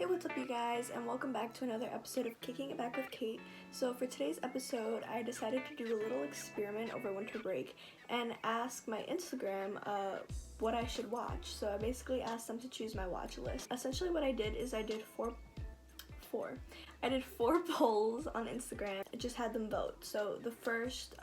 Hey, what's up you guys, and welcome back to another episode of Kicking It Back with Kate. So for today's episode, I decided to do a little experiment over winter break and ask my Instagram what I should watch. So I basically asked them to choose my watch list. Essentially what I did is I did four polls on Instagram. I just had them vote. So the first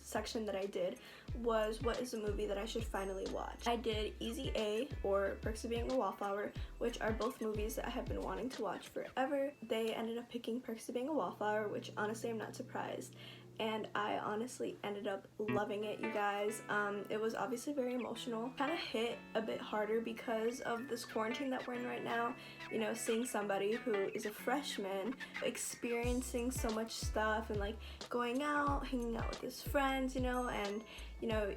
section that I did was what is a movie that I should finally watch. I did Easy A or Perks of Being a Wallflower, which are both movies that I have been wanting to watch forever. They ended up picking Perks of Being a Wallflower, which honestly I'm not surprised, and I honestly ended up loving it, you guys. It was obviously very emotional. Kind of hit a bit harder because of this quarantine that we're in right now. You know, seeing somebody who is a freshman experiencing so much stuff and like going out, hanging out with his friends, and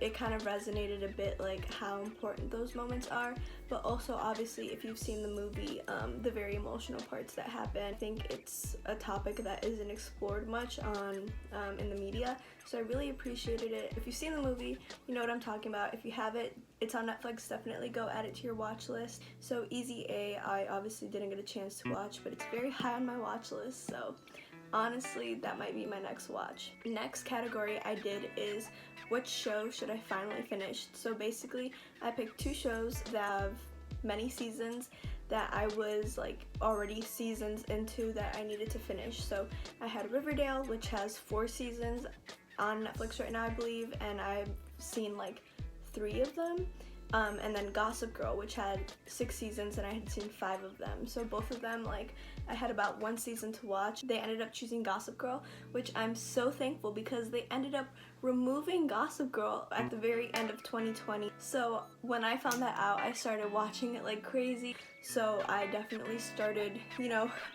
it kind of resonated a bit like how important those moments are, but also obviously if you've seen the movie, the very emotional parts that happen. I think it's a topic that isn't explored much in the media, so I really appreciated it. If you've seen the movie, you know what I'm talking about. If you haven't, it's on Netflix. Definitely go add it to your watch list. So Easy A, I obviously didn't get a chance to watch, but it's very high on my watch list, so honestly that might be my next watch. Next category I did is which show should I finally finish. So basically I picked two shows that have many seasons that I was like already seasons into that I needed to finish. So I had Riverdale, which has 4 seasons on Netflix right now, I believe, and I've seen like 3 of them. And then Gossip Girl, which had 6 seasons and I had seen 5 of them. So both of them, like, I had about 1 season to watch. They ended up choosing Gossip Girl, which I'm so thankful because they ended up removing Gossip Girl at the very end of 2020. So when I found that out, I started watching it like crazy. So I definitely started,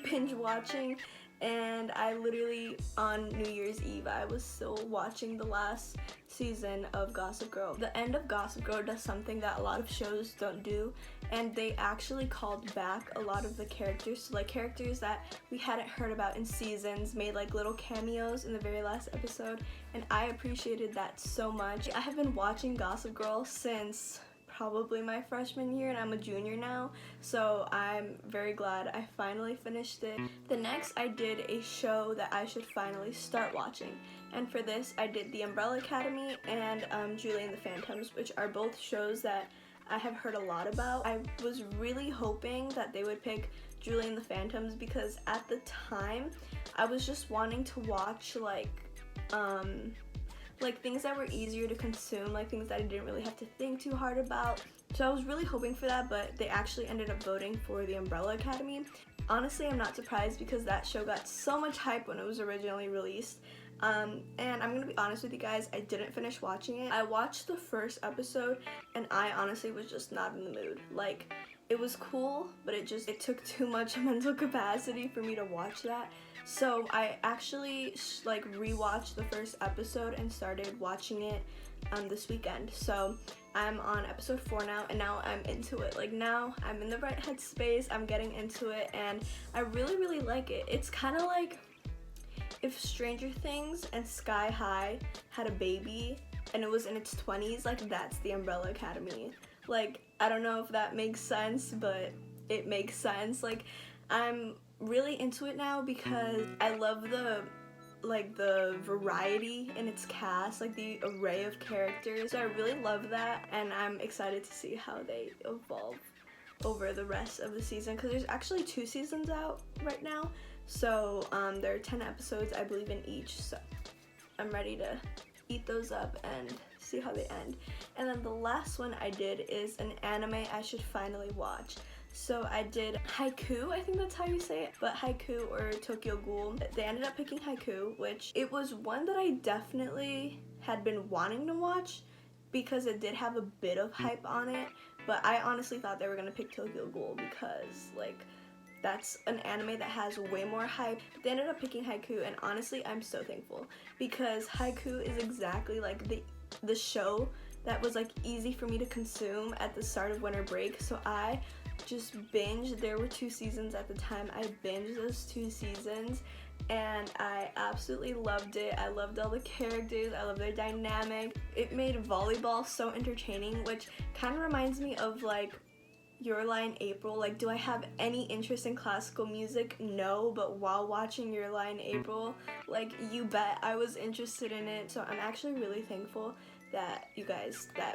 binge watching. And I literally, on New Year's Eve, I was still watching the last season of Gossip Girl. The end of Gossip Girl does something that a lot of shows don't do, and they actually called back a lot of the characters. So like characters that we hadn't heard about in seasons made like little cameos in the very last episode, and I appreciated that so much. I have been watching Gossip Girl since probably my freshman year, and I'm a junior now, so I'm very glad I finally finished it. The next I did a show that I should finally start watching, and for this I did The Umbrella Academy and Julie and the Phantoms, which are both shows that I have heard a lot about. I was really hoping that they would pick Julie and the Phantoms because at the time I was just wanting to watch like things that were easier to consume, like things that I didn't really have to think too hard about. So I was really hoping for that, but they actually ended up voting for The Umbrella Academy. Honestly, I'm not surprised because that show got so much hype when it was originally released. And I'm gonna be honest with you guys, I didn't finish watching it. I watched the first episode and I honestly was just not in the mood. Like, it was cool, but it took too much mental capacity for me to watch that. So I actually rewatched the first episode and started watching it this weekend. So I'm on episode 4 now, and now I'm into it. Like, now I'm in the right headspace, I'm getting into it, and I really, really like it. It's kind of like if Stranger Things and Sky High had a baby and it was in its 20s, like that's The Umbrella Academy. Like, I don't know if that makes sense, but it makes sense. Like, I'm really into it now because I love the variety in its cast, like the array of characters. So I really love that, and I'm excited to see how they evolve over the rest of the season, because there's actually 2 seasons out right now. So there are 10 episodes, I believe, in each. So I'm ready to eat those up and see how they end. And then the last one I did is an anime I should finally watch. So I did Haiku, I think that's how you say it, but Haiku or Tokyo Ghoul. They ended up picking Haiku, which it was one that I definitely had been wanting to watch because it did have a bit of hype on it, but I honestly thought they were gonna pick Tokyo Ghoul because that's an anime that has way more hype. They ended up picking Haiku, and honestly I'm so thankful because Haiku is exactly like the show that was like easy for me to consume at the start of winter break. So I just binged. There were 2 seasons at the time. I binged those 2 seasons and I absolutely loved it. I loved all the characters. I loved their dynamic. It made volleyball so entertaining, which kind of reminds me of like Your Lie in April. Like, do I have any interest in classical music? No, but while watching Your Lie in April, like, you bet I was interested in it. So I'm actually really thankful that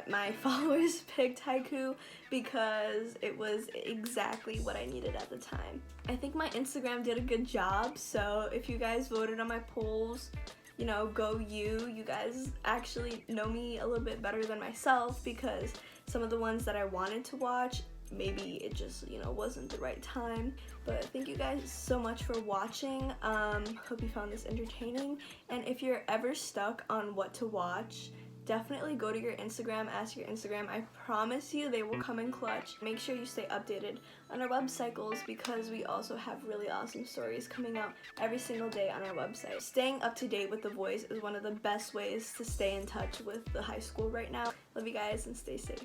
my followers picked Haiku, because it was exactly what I needed at the time. I think my Instagram did a good job, so if you guys voted on my polls, you know, go you. You guys actually know me a little bit better than myself, because some of the ones that I wanted to watch, maybe it just, you know, wasn't the right time. But thank you guys so much for watching. Hope you found this entertaining, and if you're ever stuck on what to watch, definitely go to your Instagram, ask your Instagram. I promise you they will come in clutch. Make sure you stay updated on our web cycles, because we also have really awesome stories coming out every single day on our website. Staying up to date with The Voice is one of the best ways to stay in touch with the high school right now. Love you guys and stay safe.